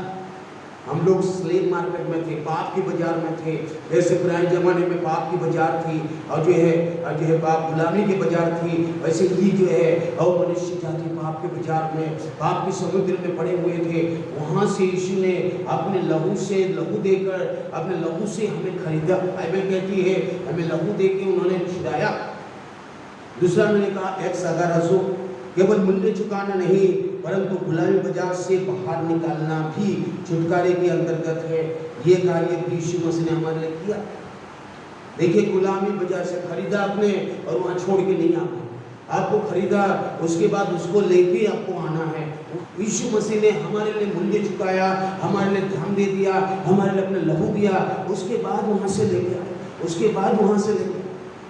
हम लोग स्लेव मार्केट में थे, पाप की बाजार में थे, जैसे पुराने जमाने में पाप की बाजार थी और जो है पाप गुलामी की बाजार थी, वैसे ही जो है और मनुष्य जाति पाप के बाजार में, पाप के समुद्र में पड़े हुए थे। वहाँ से यीशु ने अपने लहू से, लहू देकर अपने लहू से हमें खरीदा। बाइबल कहती है हमें लहू देके उन्होंने छुड़ाया। दूसरा मैंने कहा एक्स अगारसो, केवल मूल्य चुकाना नहीं परंतु गुलामी बाजार से बाहर निकालना भी छुटकारे के अंतर्गत है। ये कार्य यीशु मसीह ने हमारे लिए किया। देखिए, गुलामी बाजार से खरीदा आपने और वहाँ छोड़ के नहीं आना, आपको खरीदा, उसके बाद उसको लेके आपको आना है। यीशु मसीह ने हमारे लिए मूल्य चुकाया, हमारे लिए धन दे दिया, हमारे लिए अपने लहू दिया, उसके बाद वहाँ से लेके आए, उसके बाद वहाँ से लेके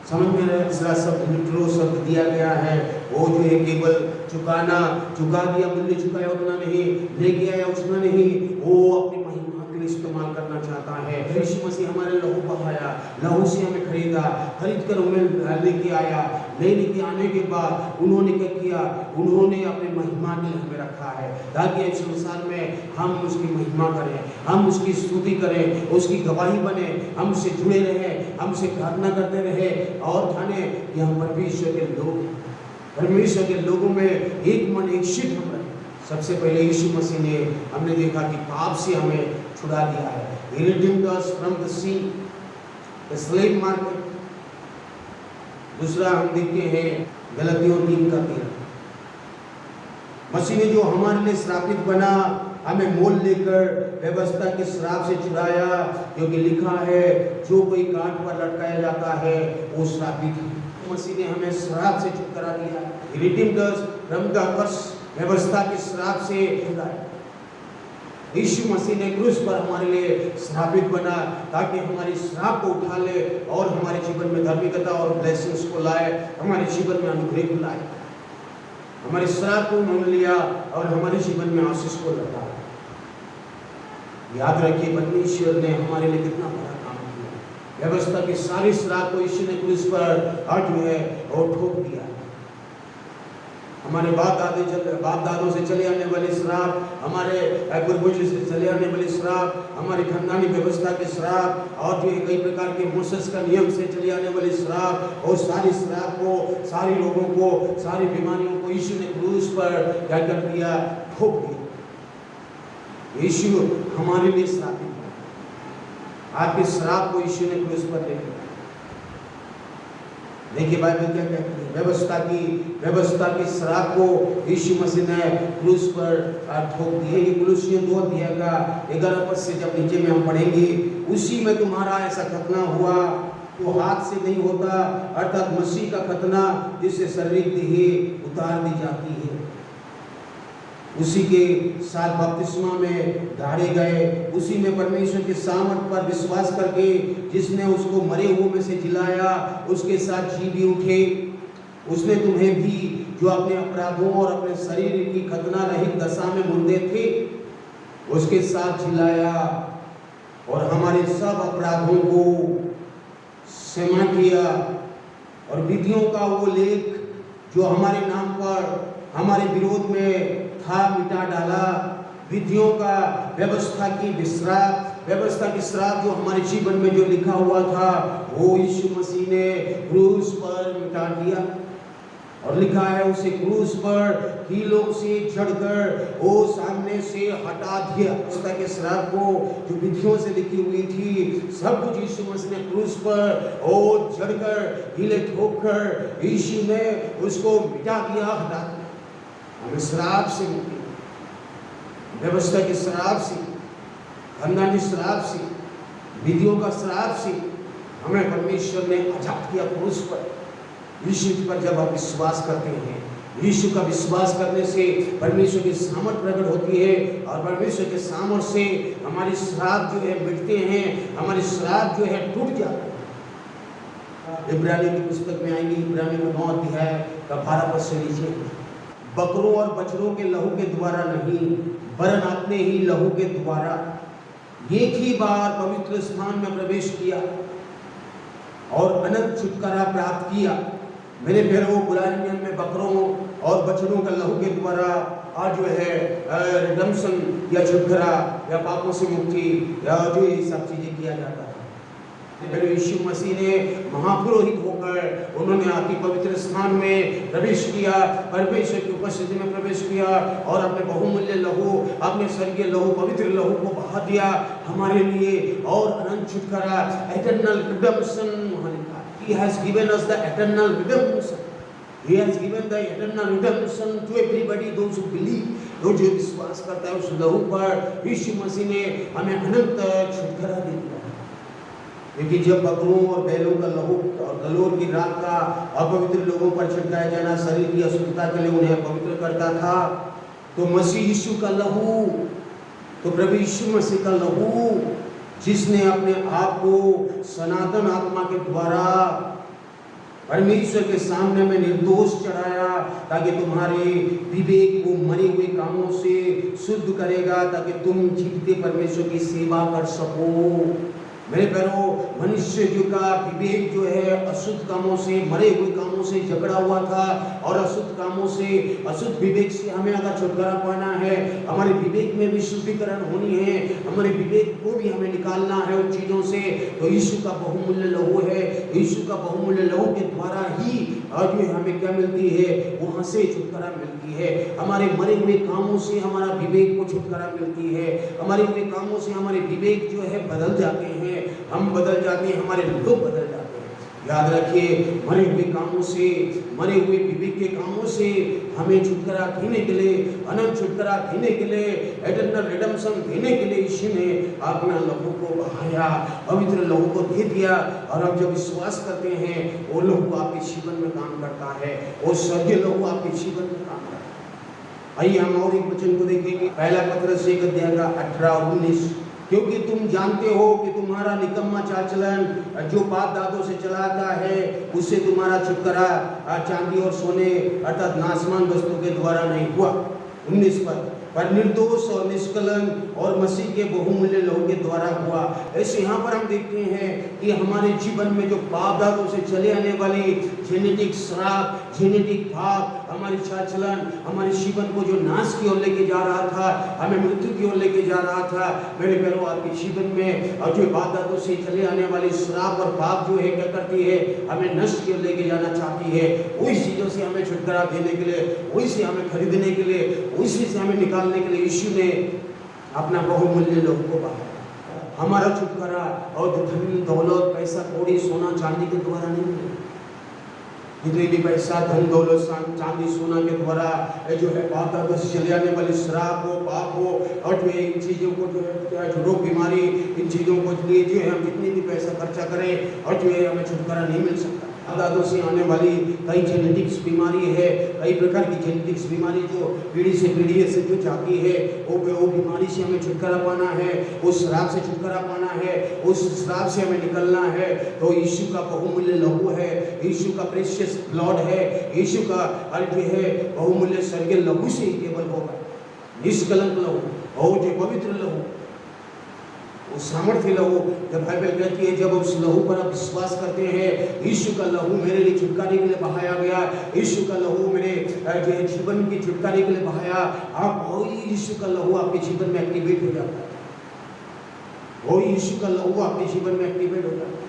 समझ में रहे। तीसरा शब्द न्यूट्रो शब्द दिया गया है, वो जो है केवल चुकाना, चुका दिया, मूल्य चुकाया उतना नहीं, लेके आया उतना नहीं, वो अपनी महिमा के लिए इस्तेमाल करना चाहता है। यीशु मसीह हमारे लहू बहाया, लहू से हमें खरीदा, खरीद कर हमें लेके आया। लेने के आने के बाद उन्होंने क्या किया, उन्होंने अपने महिमा के लिए हमें रखा है ताकि इस संसार में हम उसकी महिमा करें, हम उसकी स्तुति करें, उसकी गवाही बने, हम उससे जुड़े रहें, हम उससे प्रार्थना करते रहे और जाने कि हम परमेश्वर के लोग, परमेश्वर के लोगों में एक मन एक शिट हम रहे। सबसे पहले यीशु मसीह ने हमने देखा कि पाप से हमें छुड़ा दिया है। He redeemed us from the sin, the slave market। दूसरा हम देखते हैं गलतियों 3:13, मसीह ने जो हमारे लिए श्रापित बना, हमें मोल लेकर व्यवस्था के श्राप से छुड़ाया, क्योंकि लिखा है जो कोई कांट पर लटकाया जाता है वो श्रापित है। मसीह ने हमें श्राप से छुटकारा दिया। He redeemed us from the curse, व्यवस्था के श्राप से छुड़ाया। यीशु मसीह ने क्रूस पर हमारे लिए श्रापित बना ताकि हमारी श्राप को उठा ले और हमारे जीवन में धार्मिकता और ब्लेसिंग्स को लाए, हमारे जीवन में अनुग्रह को लाए। हमारे श्राप को मान लिया और हमारे जीवन में आशीष को लगा। याद रखिए, परमेश्वर ने हमारे लिए कितना बड़ा काम किया। व्यवस्था के सारे श्राप को यीशु ने क्रूस पर आज जो है और ठोक दिया। हमारे बाप दादों से चले आने वाले श्राप, हमारे पूर्वजों से चले आने वाले श्राप, हमारे खानदानी व्यवस्था के श्राप और जो कई प्रकार के मोसेस का नियम से चले आने वाले श्राप, और सारे श्राप को, सारे लोगों को, सारी बीमारियों को यीशु ने क्रूस पर क्या कर दिया, ठोक दिया। यीशु हमारे लिए श्रापित हुआ। आपके श्राप को यीशु ने क्रूस पर ले लिया। देखिए बाइबल क्या कहती है, व्यवस्था के श्राप को यीशु मसीह ने क्रूस पर ठोक दिया। ये कुलुसियों 2 अध्याय का 11 पद से जब नीचे में हम पढ़ेंगे, उसी में तुम्हारा ऐसा खतना हुआ तो हाथ से नहीं होता, अर्थात मसीह का खतना जिससे शारीरिक देह उतार दी जाती है। उसी के साथ बपतिस्मा में ढाड़े गए, उसी में परमेश्वर के सामर्थ पर विश्वास करके जिसने उसको मरे हुए में से जिलाया, उसके साथ जी भी उठे। उसने तुम्हें भी जो अपने अपराधों और अपने शरीर की खतना रहित दशा में मुर्दे थे, उसके साथ जिलाया और हमारे सब अपराधों को क्षमा किया और विधियों का वो लेख जो हमारे नाम पर हमारे विरोध में था मिटा डाला। विधियों का, व्यवस्था की श्राप जो हमारे जीवन में जो लिखा हुआ था वो यीशु मसीह ने क्रूस पर मिटा दिया। और लिखा है उसे क्रूस पर कीलों से जड़कर वो सामने से हटा दिया। व्यवस्था के श्राप को जो विधियों से लिखी हुई थी, सब कुछ यीशु मसीह ने क्रूस पर और जड़कर, कीले ठोककर यीशु ने उसको मिटा दिया, हटा दिया। हमें श्राप से मुक्ति, व्यवस्था के श्राप से, खानदानी श्राप से, विधियों का श्राप से हमें परमेश्वर ने आजाद किया क्रूस पर। यीशु पर जब आप विश्वास करते हैं, यीशु का विश्वास करने से परमेश्वर की सामर्थ प्रकट होती है और परमेश्वर के सामर्थ से हमारी श्राप जो है मिटते हैं, हमारी श्राप जो है टूट जाते हैं। इब्रानियों की पुस्तक में आएंगे, इब्रानियों का 9 अध्याय का 12 पद से नीचे, बकरों और बछड़ों के लहू के द्वारा नहीं, वरन अपने ही लहू के द्वारा एक ही बार पवित्र स्थान में प्रवेश किया और अनंत छुटकारा प्राप्त किया। मेरे प्यारों, पुराने नियम में बकरों और बछड़ों का लहू के द्वारा आज जो है रिडेम्पशन या छुटकारा या पापों से मुक्ति या जो ये सब चीजें किया जाता है। मेरे यीशु मसीह ने महापुरोहित होकर उन्होंने आपकी पवित्र स्थान में प्रवेश किया, परमेश्वर की उपस्थिति में प्रवेश किया और अपने बहुमूल्य लहू, अपने स्वर्गीय लहू, पवित्र लहू को बहा दिया हमारे लिए और अनंत छुटकारा, eternal redemption. He has given us the eternal redemption. He has given the eternal redemption to everybody, those who believe, जो विश्वास करता है उस लहू पर। यीशु मसीह ने हमें अनंत छुटकारा दे दिया। क्योंकि जब बकरों और बैलों का लहू और गलोर की राख का अपवित्र लोगों पर छिड़काया जाना शरीर की अशुद्धता के लिए उन्हें पवित्र करता था, तो मसीह यीशु का लहू, तो प्रभु यीशु मसीह का लहू जिसने अपने आप को सनातन आत्मा के द्वारा परमेश्वर के सामने में निर्दोष चढ़ाया, ताकि तुम्हारे विवेक को मरे हुए कामों से शुद्ध करेगा, ताकि तुम जीते परमेश्वर की सेवा कर सको। मेरे प्यारों, मनुष्य जो का विवेक जो है अशुद्ध कामों से, मरे हुए कामों से जकड़ा हुआ था और अशुद्ध कामों से, अशुद्ध विवेक से हमें अगर छुटकारा पाना है, हमारे विवेक में भी शुद्धिकरण होनी है, हमारे विवेक को भी हमें निकालना है उन चीजों से, तो यीशु का बहुमूल्य लहू है। यीशु का बहुमूल्य लहू के द्वारा ही जो हमें क्या मिलती है, वहां से छुटकारा मिलती है। हमारे मरे हुए कामों से हमारा विवेक को छुटकारा मिलती है। हमारे हुए कामों से हमारे विवेक जो है बदल जाते हैं, हम बदल जाते हैं, हमारे लोग बदल जाते हैं। याद रखिए, मरे हुए कामों से, मरे हुए विवेक के कामों से हमें छुटकारा देने के लिए, अनंत छुटकारा देने के लिए, एटर्नल रिडेम्पशन देने के लिए यीशु ने अपना लहू को बहाया, पवित्र लहू को दे दिया। और हम जब विश्वास करते हैं, वो लहू आपके जीवन में काम करता है, वो स्वर्गीय लहू आपके जीवन में काम करता है। आइए हम और एक वचन को देखेंगे, पहला पत्रस 1 अध्याय का 18 और 19। क्योंकि तुम जानते हो कि तुम्हारा निकम्मा चाल चलन जो बाप दादों से चला आता है, उससे तुम्हारा छुटकारा चांदी और सोने अर्थात नाशमान वस्तु के द्वारा नहीं हुआ। 19 पर निर्दोष और निष्कलंक और मसीह के बहुमूल्य लहू के द्वारा हुआ। ऐसे यहाँ पर हम देखते हैं कि हमारे जीवन में जो बाप दादों से चले आने वाली जेनेटिक श्राप, जेनेटिक पाप, हमारी चाल चलन, हमारे जीवन को जो नाश की ओर लेके जा रहा था, हमें मृत्यु की ओर लेके जा रहा था, मेरे प्यारों, आपके जीवन में और जो बाप दादों से चले आने वाली श्राप और पाप जो है क्या करती है, हमें नष्ट की ओर लेके जाना चाहती है। वही चीजों से हमें छुटकारा देने के लिए, वही से हमें खरीदने के लिए, वही से हमें निकालने के लिए यीशु ने अपना बहुमूल्य लहू को बहाया। हमारा छुटकारा और धन दौलत, पैसा कौड़ी, सोना चांदी के द्वारा नहीं है। जितने भी पैसा, धन दौलत, चांदी, सोना के द्वारा जो है बाप दादों से चले आने वाली श्राप हो, पाप हो और जो है इन चीज़ों को जो है रोग बीमारी, इन चीज़ों को लिए जो है हम जितनी भी पैसा खर्चा करें और जो है हमें छुटकारा नहीं मिल सकता। दादों से आने वाली कई जेनेटिक्स बीमारी है, कई प्रकार की जेनेटिक्स बीमारी जो पीढ़ी से पीढ़ी से जो जाती है, वो बीमारी से हमें छुटकारा पाना है, उस श्राप से छुटकारा पाना है, उस श्राप से हमें निकलना है। तो यीशु का बहुमूल्य लहू है, यीशु का प्रेशियस ब्लड है, यीशु का जो है बहुमूल्य स्वर्गीय लहू से ही केवल होगा, निष्कलंक लहू और जो पवित्र लहू, वो सामर्थ्य लहू। जब बाइबल कहती है जब उस लहू पर आप विश्वास करते हैं, यीशु का लहू मेरे लिए छुटकारे के लिए बहाया गया, यीशु का लहू मेरे जो है जीवन की छुटकारे के लिए बहाया, आप वही यीशु का लहू आपके जीवन में एक्टिवेट हो जाता है, वही यीशु का लहू आपके जीवन में एक्टिवेट हो जाता है।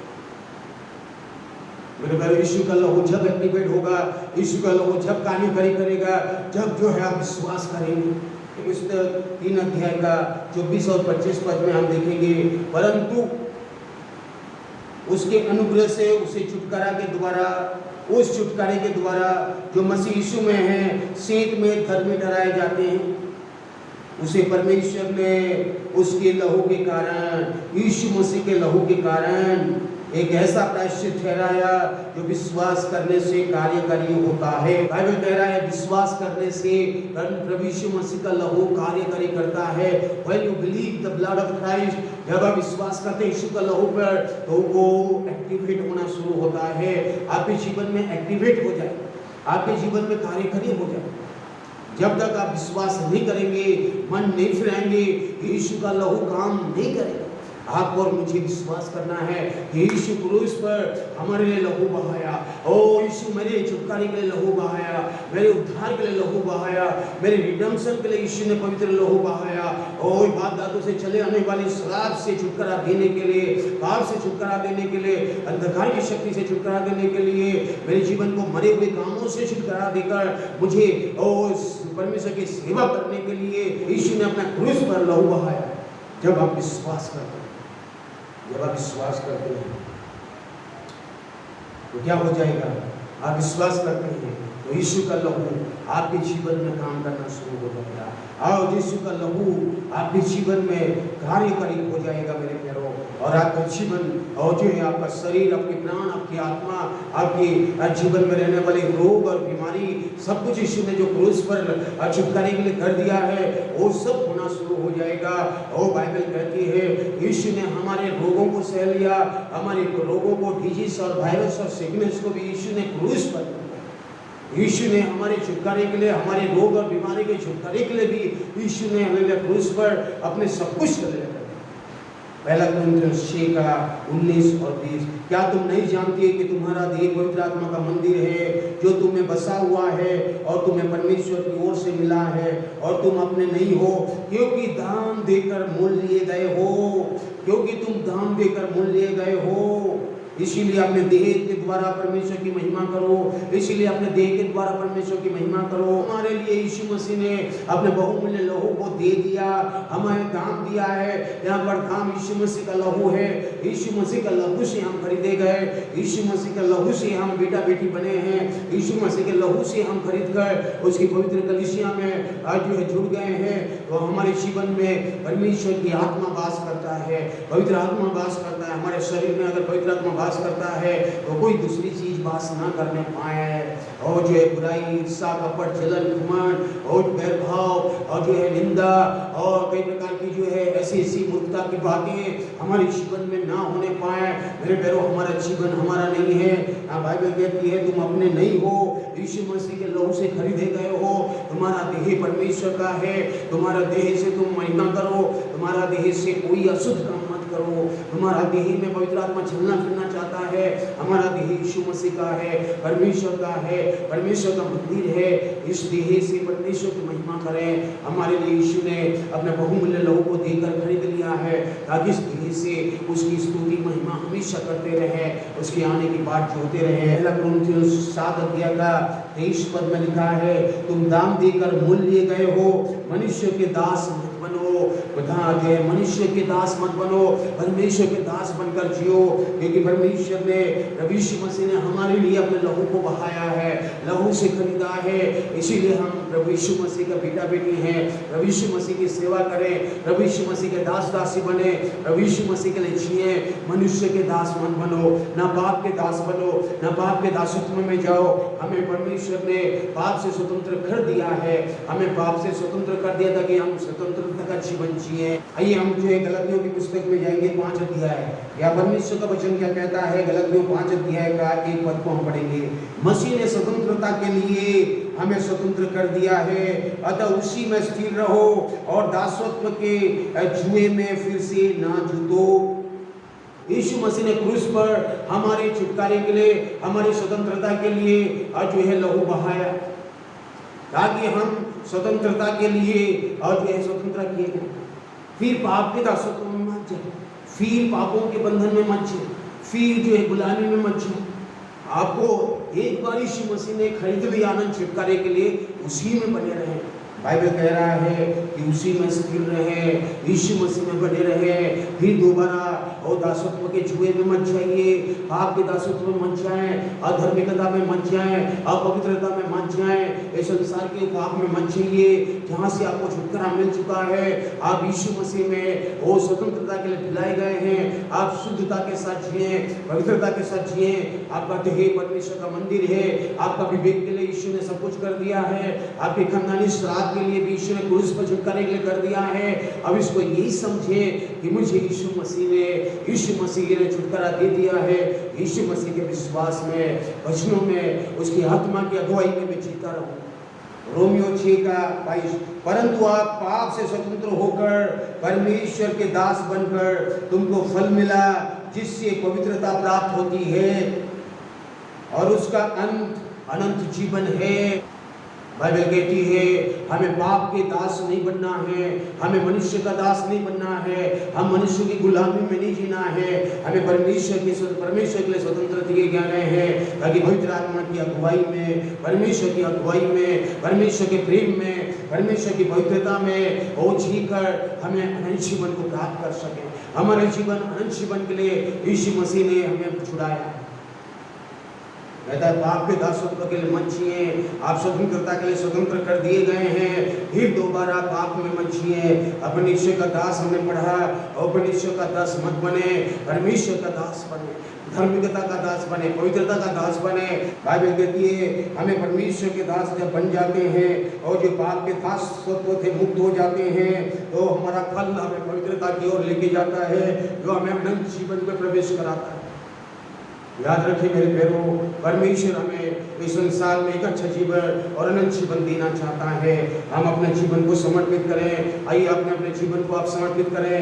मेरे प्यारे, यीशु का लहू जब एक्टिवेट होगा, यीशु का लहू जब कार्यकारी करेगा, जब जो है आप विश्वास करेंगे। इस 3 अध्याय का 24 और 25 पद में हम देखेंगे, परंतु उसके अनुग्रह से उसे छुटकारा के द्वारा, उस छुटकारे के द्वारा जो मसीह यीशु में है, सेंत में धर्मी ठहराए जाते हैं, उसे परमेश्वर ने उसके लहू के कारण, यीशु मसीह के लहू के कारण एक ऐसा प्रायश्चित ठहराया जो विश्वास करने से कार्यकारी होता है। बाइबल कह रहा है विश्वास करने से प्रभु यीशु मसीह का लहू कार्यकारी करता है। When you believe the blood of Christ, जब आप विश्वास करते हैं यीशु का लहू पर, तो वो एक्टिवेट होना शुरू होता है, आपके जीवन में एक्टिवेट हो जाए, आपके जीवन में कार्यकारी हो जाए। जब तक आप विश्वास नहीं करेंगे, मन नहीं फिराएंगे, यीशु का लहू काम नहीं करेगा। आपको और मुझे विश्वास करना है कि यीशु क्रूस पर हमारे लिए लहू बहाया। ओ यीशु मेरे छुटकारे के लिए लहू बहाया, मेरे उद्धार के लिए लहू बहाया, मेरे रिडेम्पशन के लिए यीशु ने पवित्र लहू बहाया। ओ बाप दादों से चले आने वाली श्राप से छुटकारा देने के लिए, पाप से छुटकारा देने के लिए, अंधकार की शक्ति से छुटकारा देने के लिए, मेरे जीवन को मरे हुए कामों से छुटकारा देकर मुझे परमेश्वर की सेवा करने के लिए यीशु ने अपना क्रूस पर लहू बहाया। जब आप विश्वास करते हैं, जब आप विश्वास करते हैं तो क्या हो जाएगा? आप विश्वास करते हैं तो यीशु का लहू आपके जीवन में काम करना शुरू हो जाएगा। और यीशु का लहू आपके जीवन में कार्यकारी हो जाएगा मेरे प्यारों। और आपका जीवन और जो है आपका शरीर, आपके प्राण, आपकी आत्मा, आपके जीवन में रहने वाले रोग और बीमारी, सब कुछ यीशु ने जो क्रूस पर छुटकारे के लिए कर दिया है, वो सब होना शुरू हो जाएगा। और बाइबल कहती है यीशु ने हमारे रोगों को सह लिया, हमारे रोगों को, डिजीज और वायरस और सिकनेस को भी यीशु ने क्रूस पर, यीशु ने हमारे छुटकारे के लिए, हमारे रोग और बीमारी के छुटकारे के लिए भी यीशु ने हमें क्रूस पर अपने सब कुछ कर लिया। पहला कोरिन्थियों 6:19 और 20। क्या तुम नहीं जानते कि तुम्हारा देह पवित्र आत्मा का मंदिर है जो तुम्हें बसा हुआ है और तुम्हें परमेश्वर की ओर से मिला है और तुम अपने नहीं हो, क्योंकि दाम देकर मोल लिए गए हो, क्योंकि तुम दाम देकर मोल लिए गए हो। इसीलिए अपने देह के द्वारा परमेश्वर की महिमा करो, इसीलिए अपने देह के द्वारा परमेश्वर की महिमा करो। हमारे लिए यीशु मसीह ने अपने बहुमूल्य लहू को दे दिया, हमें दाम दिया है। यहाँ पर दाम यीशु मसीह का लहू है। यीशु मसीह का लहू से हम खरीदे गए, यीशु मसीह का लहू से हम बेटा बेटी बने हैं, यीशु मसीह के लहू से हम खरीद कर उसकी पवित्र कलीसिया में आज जो है जुड़ गए हैं। तो हमारे जीवन में परमेश्वर की आत्मा वास करता है, पवित्र आत्मा वास करता है। हमारे शरीर में अगर पवित्र आत्मा करता है तो कोई दूसरी चीज वास ना करने पाए। और जो है बुराई, ईर्ष्या, कपट, जलन, घमंड और भेदभाव और जो है निंदा और कई प्रकार की जो है ऐसी मूर्खता की बातें हमारे जीवन में ना होने पाए। मेरे प्यारों, हमारा जीवन हमारा नहीं है। बाइबल कहती है तुम अपने नहीं हो, यीशु मसीह के लहू से खरीदे गए हो। तुम्हारा देह परमेश्वर का है, तुम्हारा देह से तुम महिमा करो, तुम्हारा देह से कोई अशुद्ध काम मत करो। तुम्हारा देह में पवित्र आत्मा चलना फिरना चाहता है। हमारा देह यीशु मसीह का है, परमेश्वर का है, परमेश्वर का मंदिर है। इस देह से परमेश्वर की महिमा करें। हमारे लिए यीशु ने अपने बहुमूल्य लहू को देकर खरीद लिया है ताकि इस देह से उसकी स्तुति महिमा हमेशा करते रहे, उसके आने की बात जोते रहे। पहला कोरिन्थियों 7:23 में लिखा है तुम दाम देकर मोल लिए गए हो, मनुष्य के दास मत बनो। मनुष्य के दास मत बनो, परमेश्वर के दास बनकर जियो, क्योंकि परमेश्वर ने, यीशु मसीह ने हमारे लिए अपने लहू को बहाया है, लहू से खरीदा है। इसीलिए हम प्रभु यीशु मसीह का बेटा बेटी हैं। प्रभु यीशु मसीह की सेवा करें, प्रभु यीशु मसीह के दास दासी बने, प्रभु यीशु मसीह के लिए जिए। मनुष्य के दास मत बनो, ना पाप के दास बनो, ना पाप के दासत्व में जाओ। हमें परमेश्वर ने पाप से स्वतंत्र कर दिया है, हमें पाप से स्वतंत्र कर दिया ताकि हम स्वतंत्रता का जीवन जिए। आइए हम जो है गलतियों की पुस्तक में जाएंगे 5 अध्याय, या परमेश्वर का वचन क्या कहता है। गलतियों 5 अध्याय का 1 पद को हम पढ़ेंगे। मसीह ने स्वतंत्रता के लिए हमें स्वतंत्र कर दिया है, अतः उसी में स्थिर रहो और दासत्व के जुए में फिर से ना जूतो। यीशु मसीह ने क्रूस पर हमारे छुटकारे के लिए, हमारी स्वतंत्रता के लिए जो है लहू बहाया, ताकि हम स्वतंत्रता के लिए और जो है स्वतंत्र किए गए। फिर पाप के दासत्व में मत जाए, फिर पापों के बंधन में मत जाए, फिर जो है गुलामी में मत जाए। आपको एक बार यीशु मसीह ने खरीद लिया आनंद छुटकारे के लिए, उसी में बने रहे। बाइबल कह रहा है कि उसी में स्थिर रहे, यीशु मसीह में बने रहे। फिर दोबारा और दासत्व के जुए में मत जाइए, पाप के दासत्व में मत जाएं, अधर्मिकता में मत जाएं, अपवित्रता में मत जाएं, इस संसार के पाप में मत जाइए। जहाँ से आपको छुटकारा मिल चुका है, आप यीशु मसीह में वो स्वतंत्रता के लिए दिलाए गए हैं। आप शुद्धता के साथ जिए, पवित्रता के साथ जिए। आपका देह परमेश्वर का मंदिर है, आपका विवेक के लिए यीशु ने सब कुछ कर दिया है, आपके खानदानी श्राद्ध के लिए भी यीशु ने क्रूस पर छुटकारे के लिए कर दिया है। अब इसको यही समझे कि मुझे यीशु मसीह ने छुटकारा दे दिया है। यीशु मसीह के विश्वास में, वचनों में, उसकी आत्मा की अगुवाई में मैं जीता रहूं। रोमियो 6:22, परंतु आप पाप से स्वतंत्र होकर परमेश्वर के दास बनकर तुमको फल मिला जिससे पवित्रता प्राप्त होती है और उसका अंत अनंत जीवन है। बाइबल कहती है हमें पाप के दास नहीं बनना है, हमें मनुष्य का दास नहीं बनना है, हम मनुष्य की गुलामी में नहीं जीना है, हमें परमेश्वर के लिए स्वतंत्र दिए गए हैं ताकि पवित्र आत्मा की अगुवाई में, परमेश्वर की अगुवाई में, परमेश्वर के प्रेम में, परमेश्वर की पवित्रता में वो जीकर हमें अनंत जीवन को प्राप्त कर सकें। हमारे जीवन अनंत जीवन के लिए यीशु मसीह ने हमें छुड़ाया। कहता है पाप के दासत्व के लिए मत जिए, आप स्वतंत्रता के लिए स्वतंत्र कर दिए गए हैं, फिर दोबारा पाप में मत जिए। अपने ईश्वर का दास हमने पढ़ा, अपने ईश्वर का दास मत बने, परमेश्वर का दास बने, धार्मिकता का दास बने, पवित्रता का दास बने। बाइबल कहती है हमें परमेश्वर के दास जब बन जाते हैं और जो पाप के दासत्व से मुक्त हो जाते हैं तो हमारा फल हमें पवित्रता की ओर लेके जाता है, जो हमें अनंत जीवन में प्रवेश कराता है। याद रखिए मेरे प्यारों, परमेश्वर हमें इस संसार में एक अच्छा जीवन और अनंत जीवन देना चाहता है। हम अपने जीवन को समर्पित करें। आइए अपने जीवन को आप समर्पित करें।